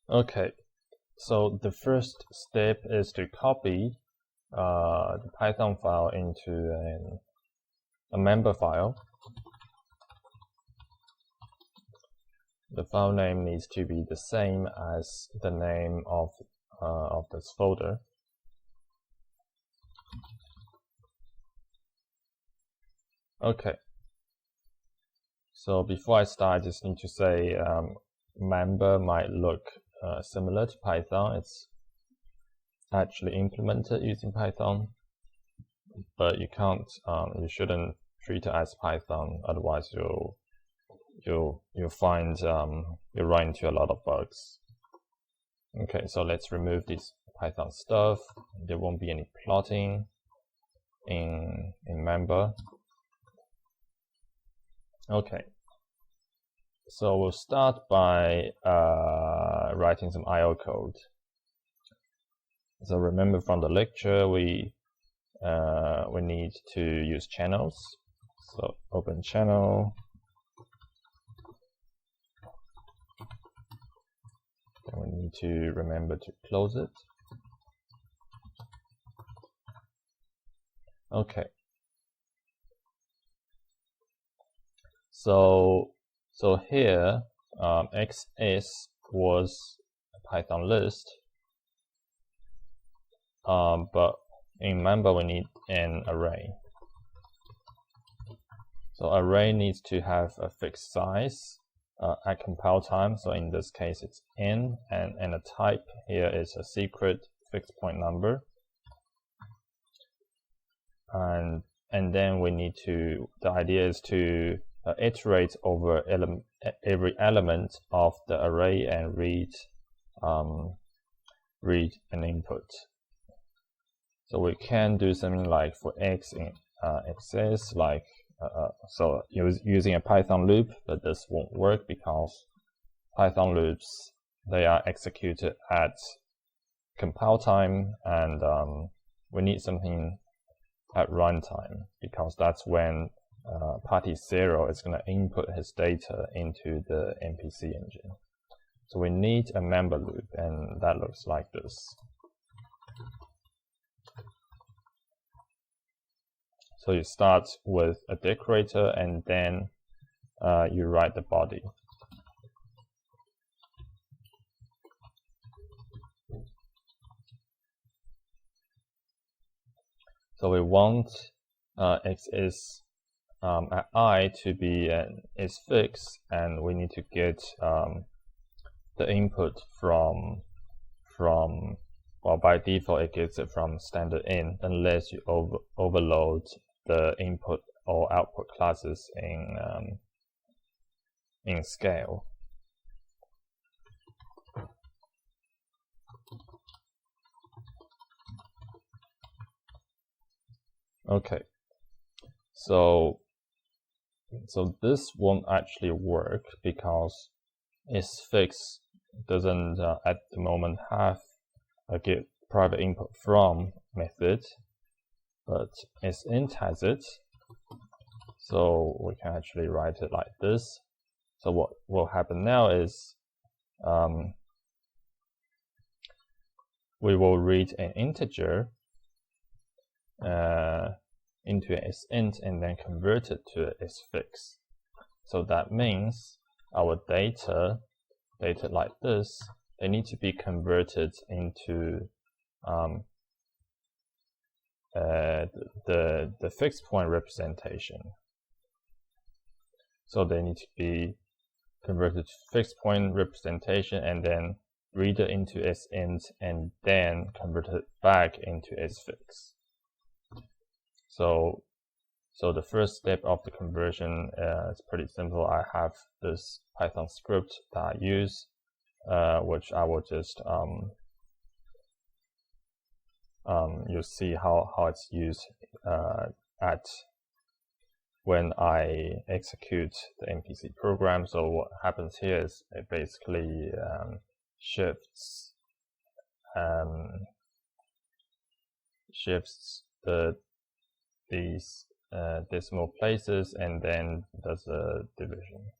Okay, so the first step is to copy the Python file into a MAMBA file. The file name needs to be the same as the name of this folder. Okay. So before I start, I just need to say MAMBA might look similar to Python. It's actually implemented using Python, but you shouldn't treat it as Python. Otherwise, you'll find you'll run into a lot of bugs. Okay, so let's remove this Python stuff. There won't be any plotting in MAMBA. Okay, so we'll start by writing some IO code. So remember from the lecture, we need to use channels. So open channel. Then we need to remember to close it. Okay. So here, XS was a Python list, but in MAMBA we need an array. So array needs to have a fixed size at compile time. So in this case it's n, and the type here is a secret fixed point number. And then we need to, the idea is to iterate over every element of the array and read an input. So we can do something like for x in XS, like so using a Python loop, but this won't work because Python loops, they are executed at compile time, and we need something at runtime, because that's when party 0 is going to input his data into the MPC engine. So we need a MAMBA loop, and that looks like this. So you start with a decorator, and then you write the body. So we want x is at I to be is fixed, and we need to get the input from well, by default it gets it from standard in, unless you overload the input or output classes in scale. Okay, so this won't actually work because isFix doesn't at the moment have a get private input from method, but isInt has it. So we can actually write it like this. So what will happen now is we will read an integer into an isInt and then convert it to isFix. So that means our data like this, they need to be converted into the fixed point representation. So they need to be converted to fixed point representation, and then read it into isInt, and then convert it back into isFix. So the first step of the conversion is pretty simple. I have this Python script that I use, which I will just you'll see how it's used when I execute the MPC program. So what happens here is it basically shifts these decimal places, and then does a division.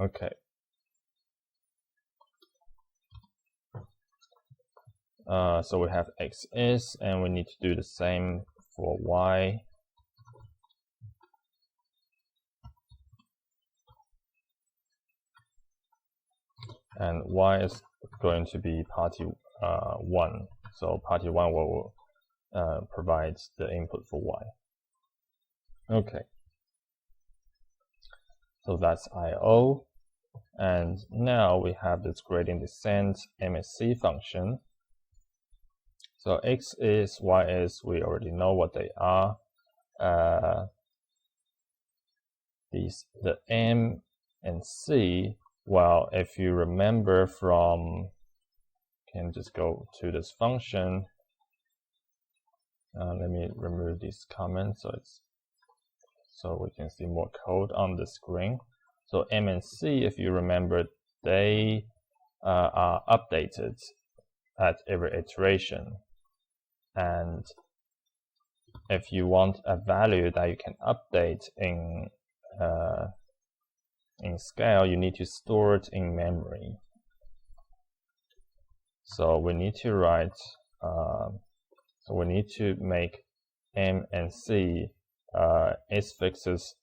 Okay. So we have x is, and we need to do the same for y. And y is going to be party 1. So party 1 will provide the input for y. Okay. So that's I/O. And now we have this gradient descent MSC function. So x is, y is, we already know what they are. The m and c, well, if you remember from, can just go to this function. Let me remove these comments so we can see more code on the screen. So m and c, if you remember, they are updated at every iteration. And if you want a value that you can update in scale, you need to store it in memory. So we need to write, so we need to make m and c s fixes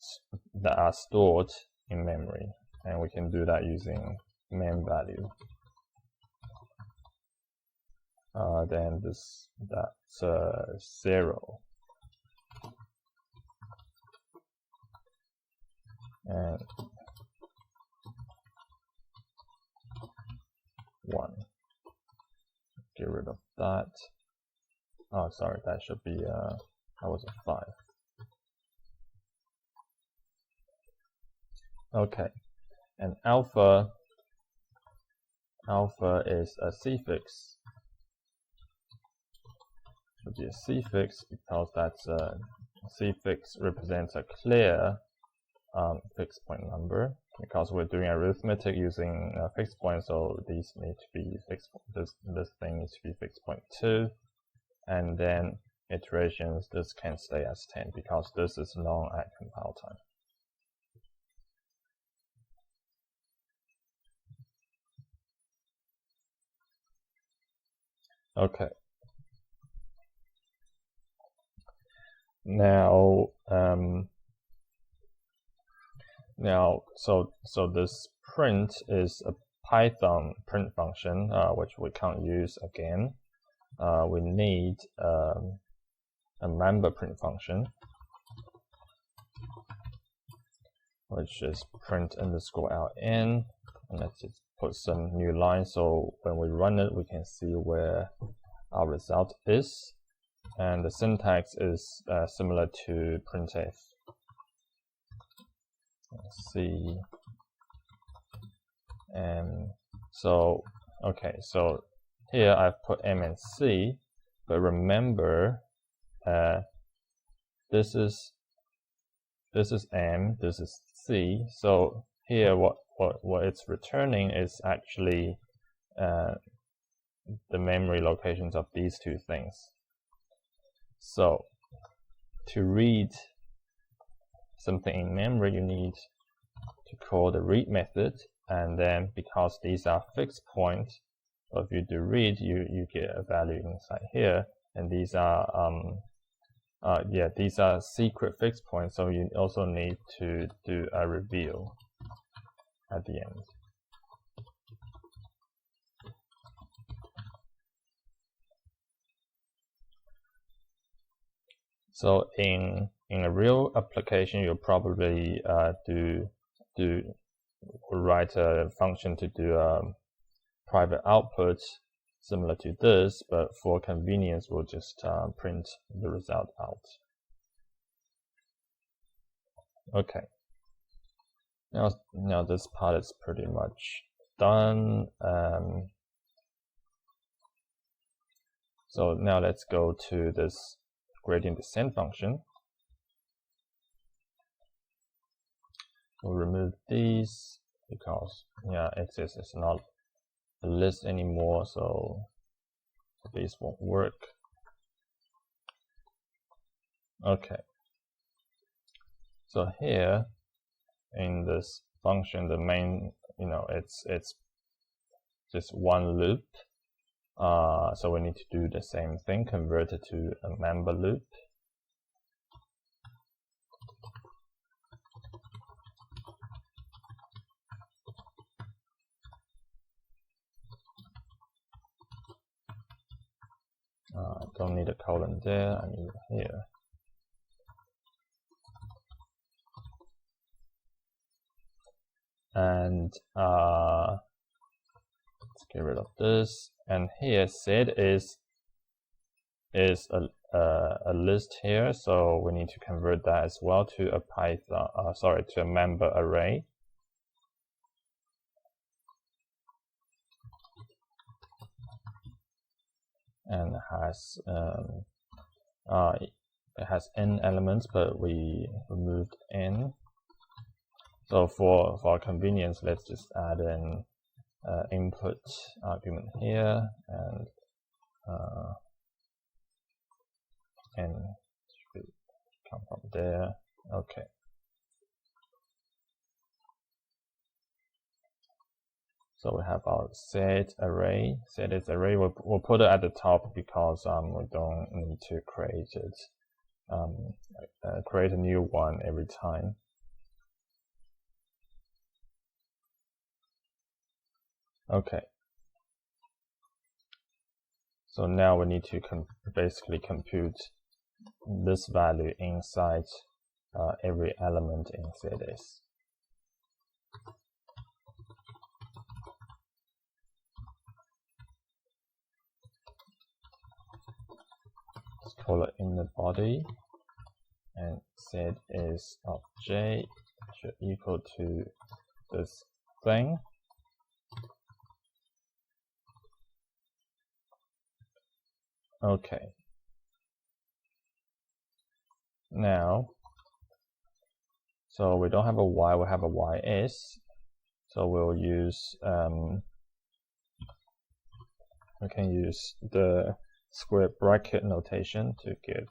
that are stored in memory, and we can do that using mem value. Then that's 0, and 1. Get rid of that. Oh, sorry, that should be that was a 5. Okay, and alpha is a C-fix. Should be a C-fix because that's a C-fix represents a clear fixed point number. Because we're doing arithmetic using fixed point, so these need to be fixed. This thing needs to be fixed point 2, and then iterations. This can stay as 10 because this is known at compile time. Okay. Now, so this print is a Python print function, which we can't use again. We need a MAMBA print function, which is print _ln, and let's just put some new lines so when we run it, we can see where our result is. And the syntax is similar to printf. Let's see. And so, okay, so here I've put m and c, but remember, this is m, this is c. So here, what it's returning is actually the memory locations of these two things. So to read something in memory, you need to call the read method, and then because these are fixed points, so if you do read, you get a value inside here, and these are these are secret fixed points, so you also need to do a reveal at the end. So in a real application, you'll probably write a function to do private output similar to this, but for convenience, we'll just print the result out. Okay. Now this part is pretty much done. So now let's go to this gradient descent function. We'll remove these because x is not a list anymore, so these won't work. Okay. So here in this function, the main, it's just one loop. So we need to do the same thing, convert it to a MAMBA loop. I don't need a colon there, I need it here. And let's get rid of this. And here set is a list here, so we need to convert that as well to a Python, to a MAMBA array. And it has n elements, but we removed n. So for our convenience, let's just add an input argument here, and n should come from there. Okay. So we have our set array. Set is array. We'll put it at the top because we don't need to create it. Create a new one every time. Okay. So now we need to basically compute this value inside every element in ZS. Let's call it in the body, and Z is of J should equal to this thing. Okay. Now, so we don't have a y, we have a ys. So we'll use we can use the square bracket notation to get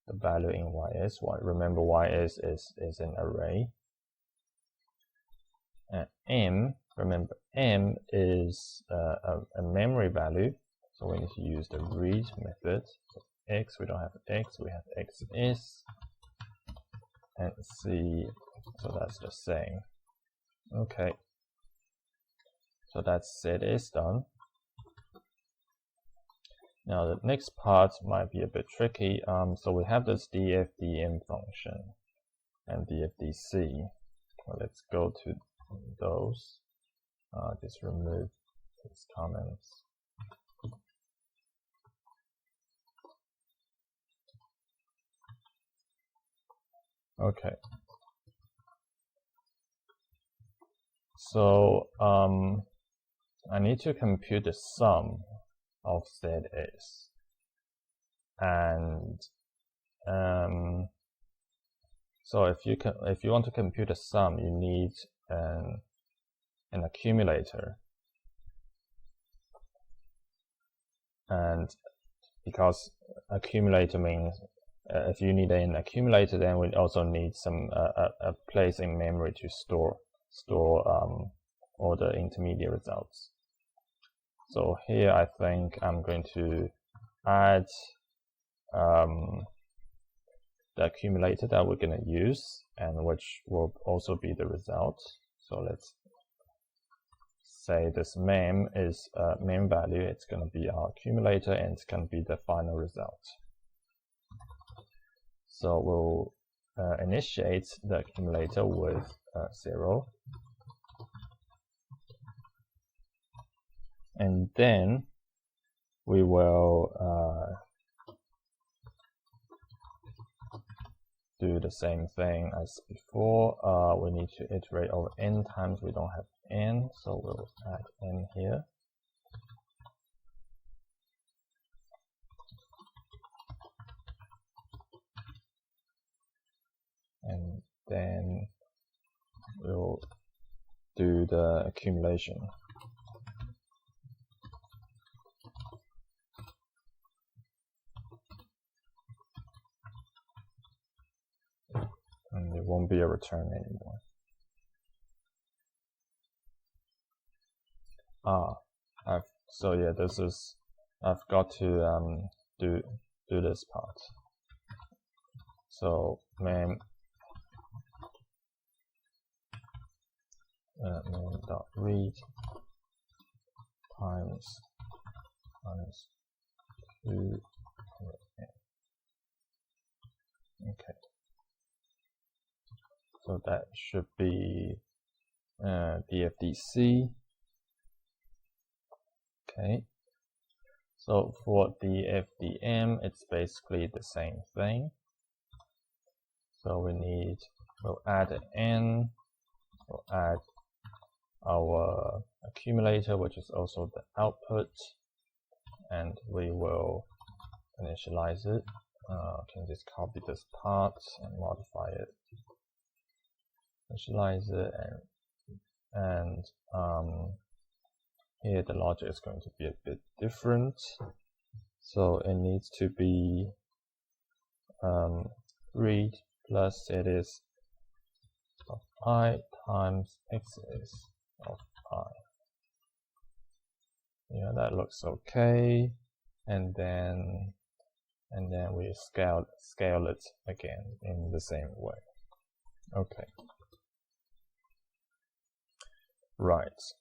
the value in ys. Remember, ys is an array. And m, remember, m is a memory value, so we need to use the read method. So x, we don't have x, we have x is, and c, so that's the same. Okay, so that's set is done. Now the next part might be a bit tricky. So we have this dfdm function and dfdc. Well, let's go to those. Just remove these comments. Okay. So I need to compute the sum of ZS, and so if you want to compute a sum, you need an accumulator, and because accumulator means if you need an accumulator, then we also need some a place in memory to store all the intermediate results. So here I think I'm going to add the accumulator that we're going to use, and which will also be the result. So let's say this mem is mem value. It's going to be our accumulator, and it's going to be the final result. So we'll initiate the accumulator with 0. And then we will do the same thing as before. We need to iterate over n times. We don't have n, so we'll add n here. And then we'll do the accumulation. And it won't be a return anymore. So yeah, this is, I've got to do this part. So mem.read times 2. Okay. So that should be DFDC. Okay. So for DFDM, it's basically the same thing. So we'll add an n, we'll add our accumulator, which is also the output, and we will initialize it. Can just copy this part and modify it. Initialize it, and here the logic is going to be a bit different. So it needs to be read plus it is of I times x is of I. Yeah, that looks okay. And then we scale it again in the same way. Okay. Right.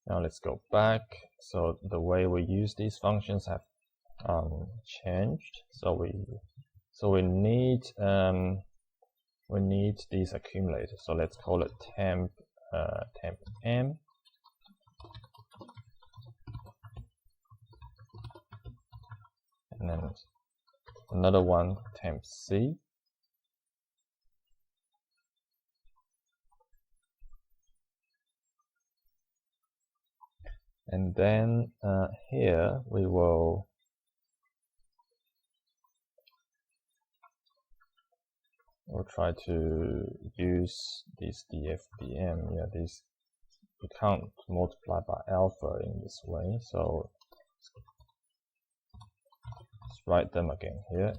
Now let's go back. So the way we use these functions have changed. So we need these accumulators. So let's call it temp m. And then another one, temp c. And then here we'll try to use these DFDM. Yeah, these we can't multiply by alpha in this way, so let's write them again here.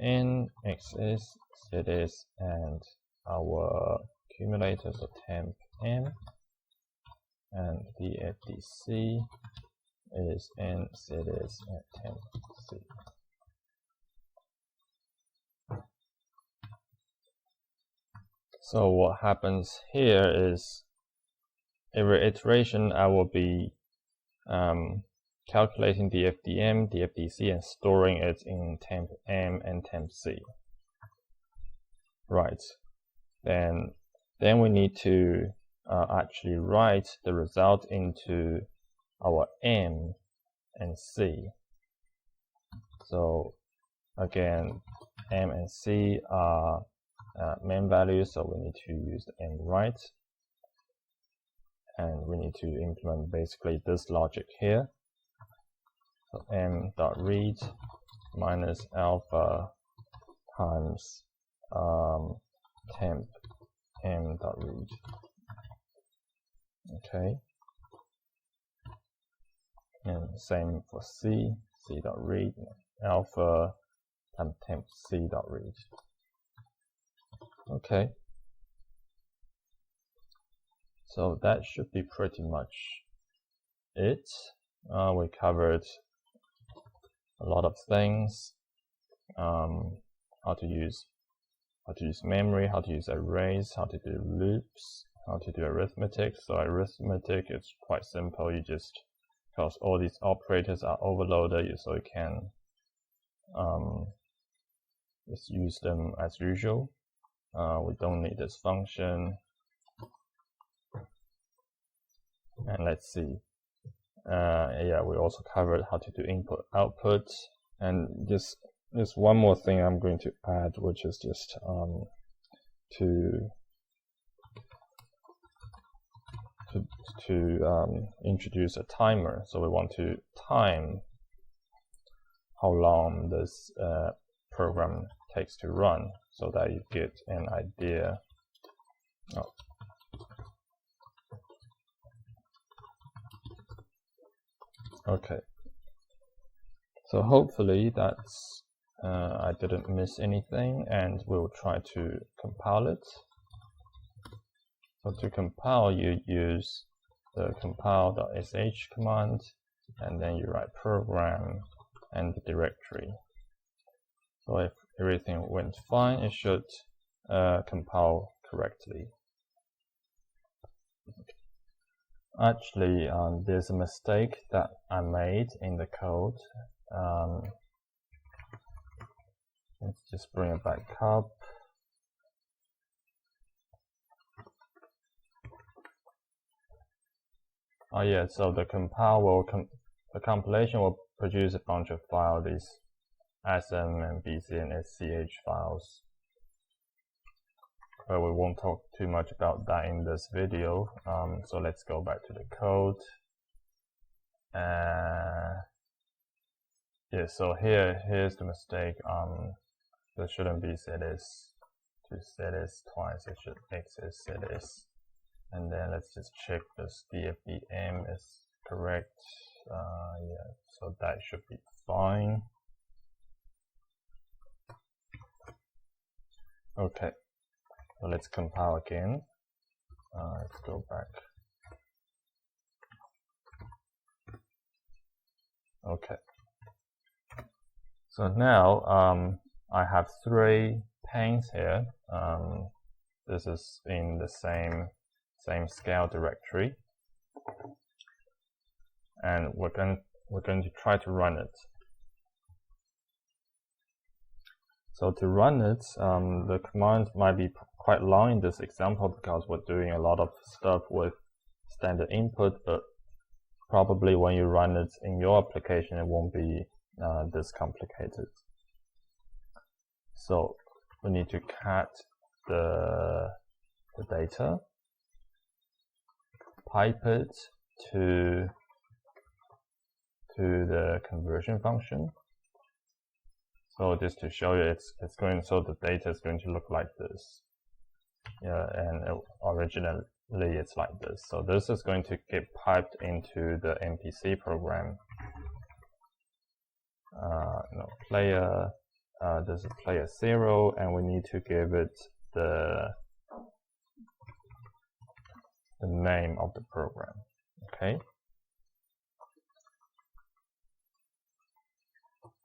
N, X is, Z is, and our accumulator, so temp M, and the FDC is N, Z is, and temp C. So what happens here is every iteration I will be calculating the FDM, the FDC, and storing it in temp M and temp C. Right. Then we need to actually write the result into our M and C. So again, M and C are main values, so we need to use the end right, and we need to implement basically this logic here. So m.read minus alpha times temp m.read. Okay, and same for C, c.read alpha times temp c.read. Okay, so that should be pretty much it. We covered a lot of things, how to use memory, how to use arrays, how to do loops, how to do arithmetic. So arithmetic is quite simple. You just, because all these operators are overloaded, so you can just use them as usual. We don't need this function. And let's see. Yeah, we also covered how to do input output, and just one more thing I'm going to add, which is just to introduce a timer. So we want to time how long this program takes to run, so that you get an idea. Okay, so hopefully that's I didn't miss anything, and we'll try to compile it. So to compile, you use the compile.sh command, and then you write program and the directory. So if everything went fine, it should compile correctly. Actually, there's a mistake that I made in the code. Let's just bring it back up. Oh yeah, so the the compilation will produce a bunch of files, these SM and BC and SCH files. But we won't talk too much about that in this video. So let's go back to the code. Yeah, so here's the mistake. There shouldn't be ZS to ZS twice. It should exit ZS. And then let's just check this DFDM is correct. Yeah, so that should be fine. Okay, so let's compile again. Let's go back. Okay. So now I have 3 panes here. This is in the same scale directory, and we're going to try to run it. So to run it, the command might be quite long in this example because we're doing a lot of stuff with standard input, but probably when you run it in your application, it won't be this complicated. So we need to cat the data, pipe it to the conversion function. So just to show you, it's going, so the data is going to look like this. Yeah, and originally it's like this. So this is going to get piped into the MPC program. No, player. This is player 0, and we need to give it the name of the program. Okay.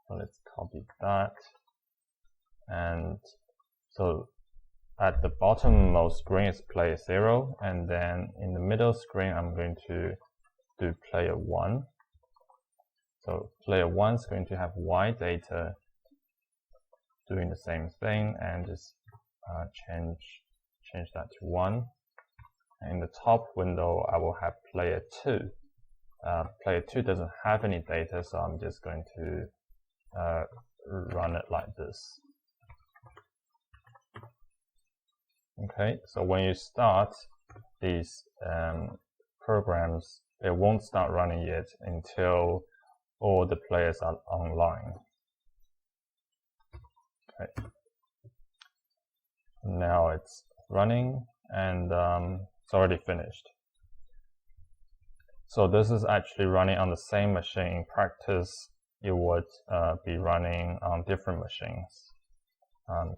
So let's copy that, and so at the bottommost screen is player 0, and then in the middle screen I'm going to do player 1. So player 1 is going to have Y data doing the same thing, and just change that to 1. And in the top window I will have player 2. Player 2 doesn't have any data, so I'm just going to run it like this. Okay, so when you start these programs, they won't start running yet until all the players are online. Okay, now it's running, and it's already finished. So this is actually running on the same machine. In practice, you would be running on different machines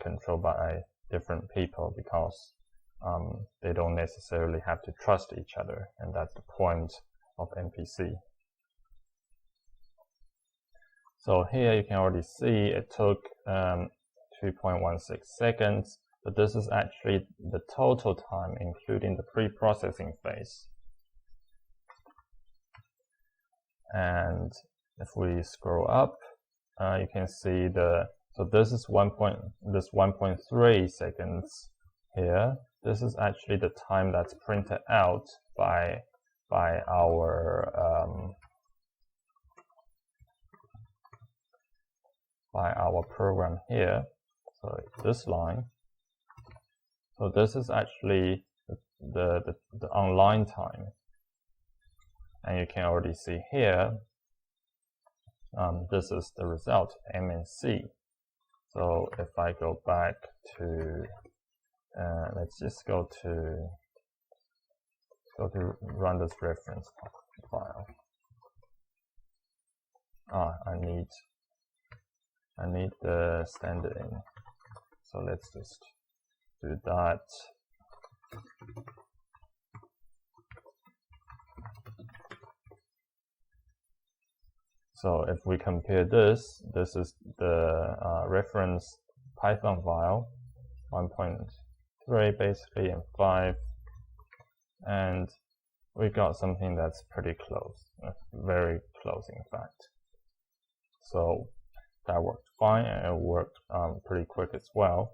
controlled by different people, because they don't necessarily have to trust each other, and that's the point of MPC. So here you can already see it took 2.16 seconds, but this is actually the total time including the pre-processing phase. And if we scroll up, you can see so this is 1.3 seconds here. This is actually the time that's printed out by our program here. So this line. So this is actually the online time, and you can already see here. This is the result, M and C. So if I go back to, let's just go to run this reference file. I need the standard in. So let's just do that. So if we compare this is the reference Python file 1.3 basically and 5, and we got something that's pretty close, very close in fact. So that worked fine, and it worked pretty quick as well.